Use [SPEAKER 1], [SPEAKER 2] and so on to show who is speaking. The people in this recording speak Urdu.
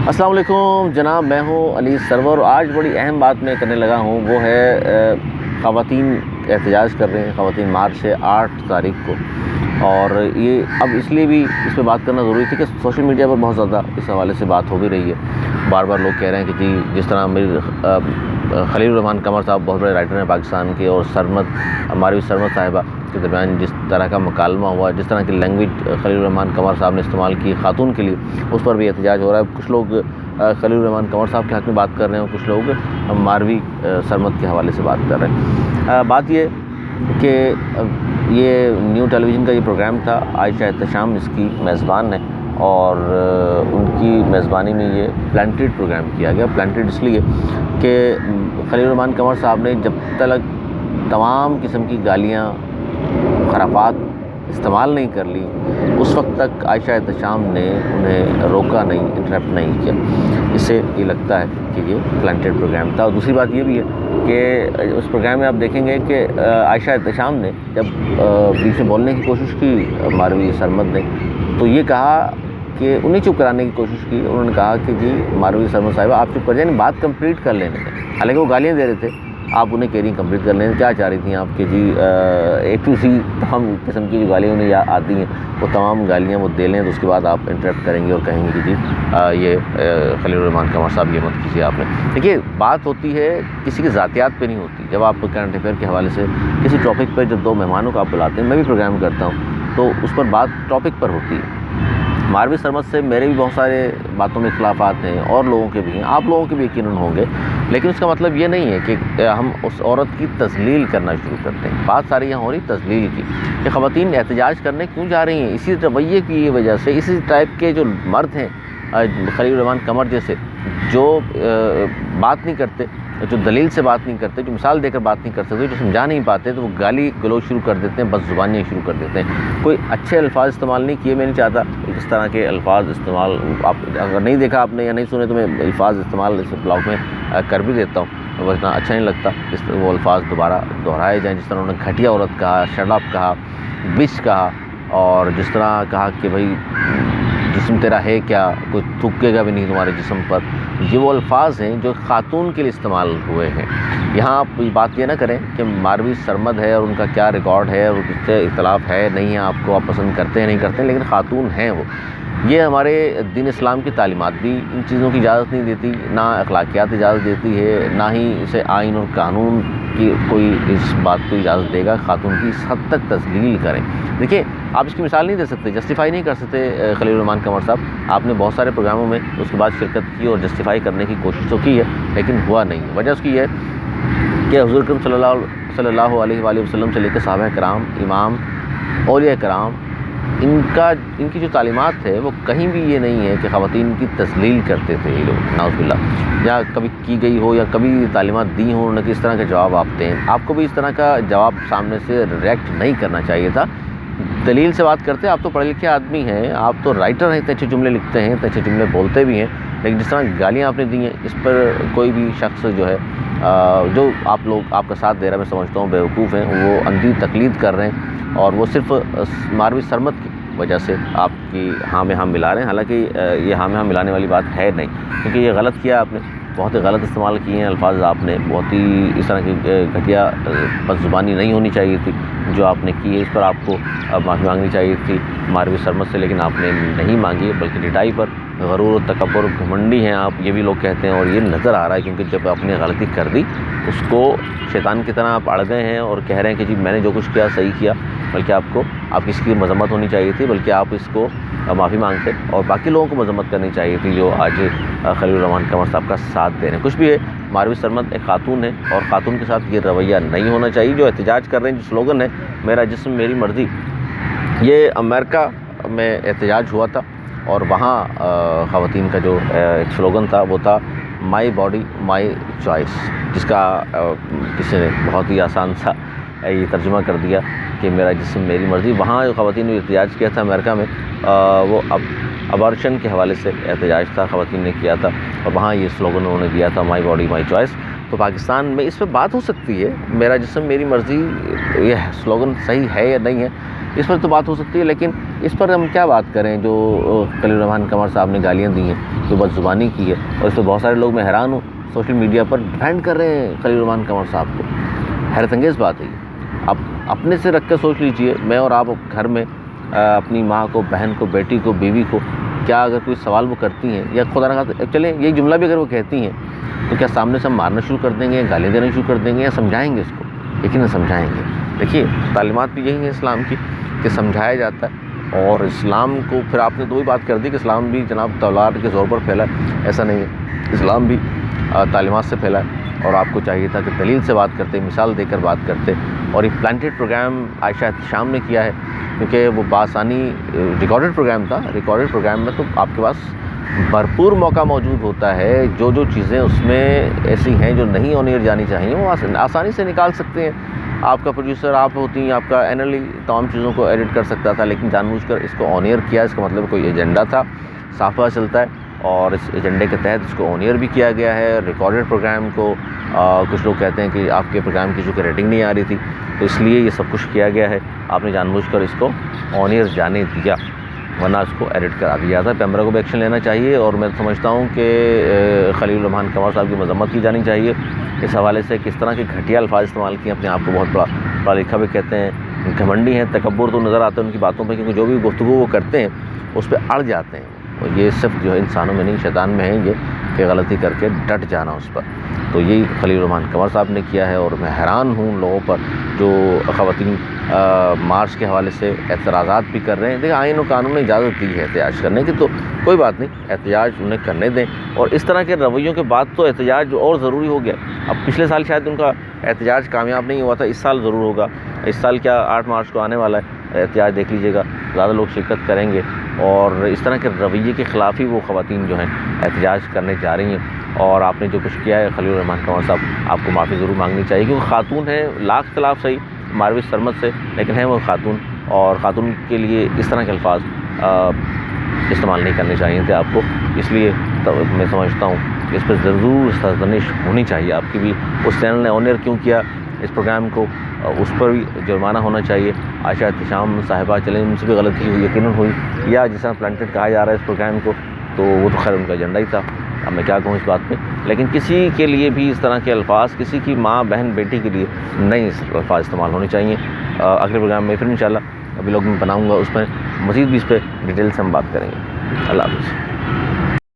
[SPEAKER 1] السلام علیکم جناب، میں ہوں علی سرور. آج بڑی اہم بات میں کرنے لگا ہوں، وہ ہے خواتین احتجاج کر رہے ہیں. خواتین مارچ ہے 8 تاریخ کو، اور یہ اب اس لیے بھی اس پہ بات کرنا ضروری تھی کہ سوشل میڈیا پر بہت زیادہ اس حوالے سے بات ہو بھی رہی ہے. بار بار لوگ کہہ رہے ہیں کہ جی جس طرح میری خلیل الرحمان قمر صاحب بہت بڑے رائٹر ہیں پاکستان کے، اور ماروی سرمد صاحبہ کے درمیان جس طرح کا مکالمہ ہوا، جس طرح کی لینگویج خلیل الرحمان قمر صاحب نے استعمال کی خاتون کے لیے، اس پر بھی احتجاج ہو رہا ہے. کچھ لوگ خلیل الرحمان قمر صاحب کے حق میں بات کر رہے ہیں، اور کچھ لوگ ماروی سرمد کے حوالے سے بات کر رہے ہیں. بات یہ کہ یہ نیو ٹیلی ویژن کا یہ پروگرام تھا. عائشہ احتشام اس کی میزبان ہے، اور ان کی میزبانی میں یہ پلانٹیڈ پروگرام کیا گیا. پلانٹیڈ اس لیے کہ خلیل الرحمان قمر صاحب نے جب تک تمام قسم کی گالیاں خرافات استعمال نہیں کر لی، اس وقت تک عائشہ احتشام نے انہیں روکا نہیں، انٹرپٹ نہیں کیا. اس سے یہ لگتا ہے کہ یہ پلانٹیڈ پروگرام تھا. اور دوسری بات یہ بھی ہے کہ اس پروگرام میں آپ دیکھیں گے کہ عائشہ احتشام نے جب بیچ میں بولنے کی کوشش کی ماروی سرمد نے، تو یہ کہا کہ انہیں چپ کرانے کی کوشش کی. انہوں نے کہا کہ جی ماروی سرمد صاحبہ آپ چپ کر جائیں، بات کمپلیٹ کر لینے دیں. حالانکہ وہ گالیاں دے رہے تھے، آپ انہیں کہہ رہی کمپلیٹ کر لیں. کیا چاہ رہی تھیں آپ کہ جی ایک ٹو سی تمام قسم کی جو گالیاں انہیں آتی ہیں، وہ تمام گالیاں وہ دے لیں، تو اس کے بعد آپ انٹرپٹ کریں گے اور کہیں گے کہ جی یہ خلیل الرحمان قمر صاحب یہ مت کیجیے. آپ نے دیکھیے، بات ہوتی ہے کسی کی ذاتیات پہ نہیں ہوتی. جب آپ کرنٹ افیئر کے حوالے سے کسی ٹاپک پہ جب دو مہمانوں کو آپ بلاتے ہیں، میں بھی پروگرام کرتا ہوں، تو اس پر بات ٹاپک پر ہوتی ہے. ماروی سرمد سے میرے بھی بہت سارے باتوں میں اختلافات ہیں، اور لوگوں کے بھی ہیں، آپ لوگوں کے بھی یقیناً ہوں گے. لیکن اس کا مطلب یہ نہیں ہے کہ ہم اس عورت کی تذلیل کرنا شروع کرتے ہیں. بات ساری یہاں ہو رہی تذلیل کی، کہ خواتین احتجاج کرنے کیوں جا رہی ہیں. اسی رویے کی وجہ سے، اسی ٹائپ کے جو مرد ہیں خلیل الرحمان قمر جیسے، جو بات نہیں کرتے، جو دلیل سے بات نہیں کرتے، جو مثال دے کر بات نہیں کر سکتے، جو سمجھا نہیں پاتے، تو وہ گالی گلوچ شروع کر دیتے ہیں، بد زبانیاں شروع کر دیتے ہیں. کوئی اچھے الفاظ استعمال نہیں کیے، میں نہیں چاہتا اس طرح کے الفاظ استعمال. آپ اگر نہیں دیکھا آپ نے یا نہیں سنے تو میں الفاظ استعمال اس بلاگ میں کر بھی دیتا ہوں، وہ اتنا اچھا نہیں لگتا وہ الفاظ دوبارہ دہرائے جائیں. جس طرح انہوں نے گھٹیا عورت کہا، شٹ اپ کہا، بچ کہا، اور جس طرح کہا کہ بھائی جسم تیرا ہے کیا، کوئی تھوکے گا بھی نہیں تمہارے جسم پر. یہ وہ الفاظ ہیں جو خاتون کے لیے استعمال ہوئے ہیں. یہاں آپ بات یہ نہ کریں کہ ماروی سرمد ہے اور ان کا کیا ریکارڈ ہے، اور اس سے اختلاف ہے نہیں ہے، آپ کو آپ پسند کرتے ہیں نہیں کرتے ہیں، لیکن خاتون ہیں وہ. یہ ہمارے دین اسلام کی تعلیمات بھی ان چیزوں کی اجازت نہیں دیتی، نہ اخلاقیات اجازت دیتی ہے، نہ ہی اسے آئین اور قانون کی کوئی اس بات کو اجازت دے گا خاتون کی اس حد تک تذلیل کریں. دیکھیں، آپ اس کی مثال نہیں دے سکتے، جسٹیفائی نہیں کر سکتے. خلیل الرحمان قمر صاحب، آپ نے بہت سارے پروگراموں میں اس کے بعد شرکت کی اور جسٹیفائی کرنے کی کوشش تو کی ہے، لیکن ہوا نہیں. وجہ اس کی یہ ہے کہ حضور اکرم صلی اللہ علیہ وآلہ وسلم سے لے کے صحابہ کرام، امام، اولیاء کرام، ان کی جو تعلیمات ہے وہ کہیں بھی یہ نہیں ہے کہ خواتین کی تذلیل کرتے تھے یہ لوگ، نعوذ باللہ. یا کبھی کی گئی ہو یا کبھی تعلیمات دی ہوں انہوں نے کہ اس طرح کا جواب آپ دیں. آپ کو بھی اس طرح کا جواب سامنے سے ریئیکٹ نہیں کرنا چاہیے تھا. دلیل سے بات کرتے ہیں. آپ تو پڑھے لکھے آدمی ہیں، آپ تو رائٹر ہیں، اتنے اچھے جملے لکھتے ہیں، اتنے اچھے جملے بولتے بھی ہیں، لیکن جس طرح گالیاں آپ نے دی ہیں، اس پر کوئی بھی شخص جو ہے جو آپ کا ساتھ دے رہا ہے، میں سمجھتا ہوں بیوقوف ہیں. وہ اندھی تقلید کر رہے ہیں، اور وہ صرف ماروی سرمد کی وجہ سے آپ کی ہاں میں ہم ملا رہے ہیں. حالانکہ یہ ہاں میں ہم ملانے والی بات ہے نہیں، کیونکہ یہ غلط کیا آپ نے، بہت ہی غلط استعمال کیے ہیں الفاظ آپ نے. بہت ہی اس طرح کی گھٹیا بد زبانی نہیں ہونی چاہیے تھی جو آپ نے کی ہے. اس پر آپ کو معافی مانگنی چاہیے تھی ماروی سرمد سے، لیکن آپ نے نہیں مانگی، بلکہ ڈٹائی پر. غرور و تکبر، گھمنڈی ہیں آپ، یہ بھی لوگ کہتے ہیں، اور یہ نظر آ رہا ہے، کیونکہ جب آپ نے غلطی کر دی اس کو شیطان کی طرح آپ اڑ گئے ہیں اور کہہ رہے ہیں کہ جی میں نے جو کچھ کیا صحیح کیا. بلکہ آپ کی اس کی مذمت ہونی چاہیے تھی، بلکہ آپ اس کو معافی مانگتے، اور باقی لوگوں کو مذمت کرنی چاہیے تھی جو آج خلیل الرحمان قمر صاحب کا ساتھ دے رہے ہیں. کچھ بھی ہے، ماروی سرمد ایک خاتون ہے، اور خاتون کے ساتھ یہ رویہ نہیں ہونا چاہیے. جو احتجاج کر رہے ہیں، جو سلوگن ہے میرا جسم میری مرضی، یہ امریکہ میں احتجاج ہوا تھا، اور وہاں خواتین کا جو ایک سلوگن تھا وہ تھا مائی باڈی مائی چوائس، جس کا کسی نے بہت ہی آسان سا یہ ترجمہ کر دیا کہ میرا جسم میری مرضی. وہاں جو خواتین نے احتجاج کیا تھا امریکہ میں، وہ ابارشن کے حوالے سے احتجاج تھا، خواتین نے کیا تھا، اور وہاں یہ سلوگن انہوں نے دیا تھا مائی باڈی مائی چوائس. تو پاکستان میں اس پہ بات ہو سکتی ہے، میرا جسم میری مرضی یہ سلوگن صحیح ہے یا نہیں ہے، اس پر تو بات ہو سکتی ہے، لیکن اس پر ہم کیا بات کریں جو خلیل الرحمان قمر صاحب نے گالیاں دی ہیں، جو بد زبانی کی ہے، اور اس پہ بہت سارے لوگ، میں حیران ہوں، سوشل میڈیا پر ڈیفینڈ کر رہے ہیں خلیل الرحمان قمر صاحب کو۔ حیرت انگیز بات ہے یہ۔ اب اپنے سے رکھ کے سوچ لیجئے، میں اور آپ گھر میں اپنی ماں کو، بہن کو، بیٹی کو، بیوی کو کیا اگر کوئی سوال وہ کرتی ہیں، یا خدا نخواستہ چلیں یہ جملہ بھی اگر وہ کہتی ہیں، تو کیا سامنے سے ہم مارنا شروع کر دیں گے، گالیاں دینا شروع کر دیں گے، یا سمجھائیں گے اس کو؟ یقیناً سمجھائیں گے۔ دیکھیے تعلیمات بھی یہی ہیں اسلام کی کہ سمجھایا جاتا ہے، اور اسلام کو پھر آپ نے دو ہی بات کر دی کہ اسلام بھی جناب تلوار کے زور پر پھیلا ہے، ایسا نہیں ہے، اسلام بھی تعلیمات سے پھیلا ہے، اور آپ کو چاہیے تھا کہ دلیل سے بات کرتے، مثال دے کر بات کرتے، اور یہ پلانٹڈ پروگرام عائشہ احتشام نے کیا ہے، کیونکہ وہ بآسانی ریکارڈڈ پروگرام تھا، ریکارڈڈ پروگرام میں تو آپ کے پاس بھرپور موقع موجود ہوتا ہے، جو چیزیں اس میں ایسی ہیں جو نہیں آن ایئر جانی چاہیے وہ آسانی سے نکال سکتے ہیں۔ آپ کا پروڈیوسر آپ ہوتی ہیں، آپ کا اینرلی تمام چیزوں کو ایڈٹ کر سکتا تھا، لیکن جان بوجھ کر اس کو آن ایئر کیا، اس کا مطلب کوئی ایجنڈا تھا، صاف پتہ چلتا ہے، اور اس ایجنڈے کے تحت اس کو آن ایئر بھی کیا گیا ہے۔ ریکارڈڈ پروگرام کو کچھ لوگ کہتے ہیں کہ آپ کے پروگرام کی چونکہ ریٹنگ نہیں آ رہی تھی، تو اس لیے یہ سب کچھ کیا گیا ہے، آپ نے جان بوجھ کر اس کو آن ایئر جانے دیا، ورنہ اس کو ایڈٹ کرا دیا تھا۔ پیمرا کو بھی ایکشن لینا چاہیے، اور میں سمجھتا ہوں کہ خلیل الرحمان قمر صاحب کی مذمت کی جانی چاہیے اس حوالے سے، کس طرح کے گھٹیا الفاظ استعمال کیے، اپنے آپ کو بہت بڑا پڑھا لکھا بھی کہتے ہیں، گھمنڈی ہیں، تکبر تو نظر آتا ہے ان کی باتوں پہ، کیونکہ جو بھی گفتگو وہ کرتے ہیں اس پہ اڑ جاتے ہیں، اور یہ صرف جو ہے انسانوں میں نہیں شیطان میں ہے یہ کہ غلطی کر کے ڈٹ جانا اس پر، تو یہی خلیل الرحمان قمر صاحب نے کیا ہے، اور میں حیران ہوں لوگوں پر جو خواتین مارچ کے حوالے سے اعتراضات بھی کر رہے ہیں۔ دیکھیں آئین و قانون نے اجازت دی ہے احتجاج کرنے کی، تو کوئی بات نہیں، احتجاج انہیں کرنے دیں، اور اس طرح کے رویوں کے بعد تو احتجاج اور ضروری ہو گیا۔ اب پچھلے سال شاید ان کا احتجاج کامیاب نہیں ہوا تھا، اس سال ضرور ہوگا، اس سال کیا 8 مارچ کو آنے والا ہے احتجاج، دیکھ لیجیے گا زیادہ لوگ شرکت کریں گے، اور اس طرح کے رویے کے خلاف ہی وہ خواتین جو ہیں احتجاج کرنے جا رہی ہیں، اور آپ نے جو کچھ کیا ہے خلیل الرحمان قمر صاحب، آپ کو معافی ضرور مانگنی چاہیے، کیونکہ خاتون ہے، لاکھ اختلاف صحیح ماروی سرمد سے، لیکن ہے وہ خاتون، اور خاتون کے لیے اس طرح کے الفاظ استعمال نہیں کرنے چاہیے تھے آپ کو، اس لیے میں سمجھتا ہوں کہ اس پہ ضرور سرزنش ہونی چاہیے آپ کی بھی، اس چینل نے آن ایئر کیوں کیا اس پروگرام کو، اس پر بھی جرمانہ ہونا چاہیے۔ عائشہ احتشام صاحبہ چلیں ان سے بھی غلطی ہوئی، یقیناً ہوئی، یا جس طرح پلانٹڈ کہا جا رہا ہے اس پروگرام کو، تو وہ تو خیر ان کا ایجنڈا ہی تھا، اب میں کیا کہوں اس بات پہ، لیکن کسی کے لیے بھی اس طرح کے الفاظ، کسی کی ماں بہن بیٹی کے لیے نئے الفاظ استعمال ہونے چاہیے۔ اگلے پروگرام میں پھر انشاءاللہ ابھی لوگ میں بناؤں گا، اس میں مزید بھی اس پہ ڈیٹیل سے ہم بات کریں گے۔ اللہ حافظ۔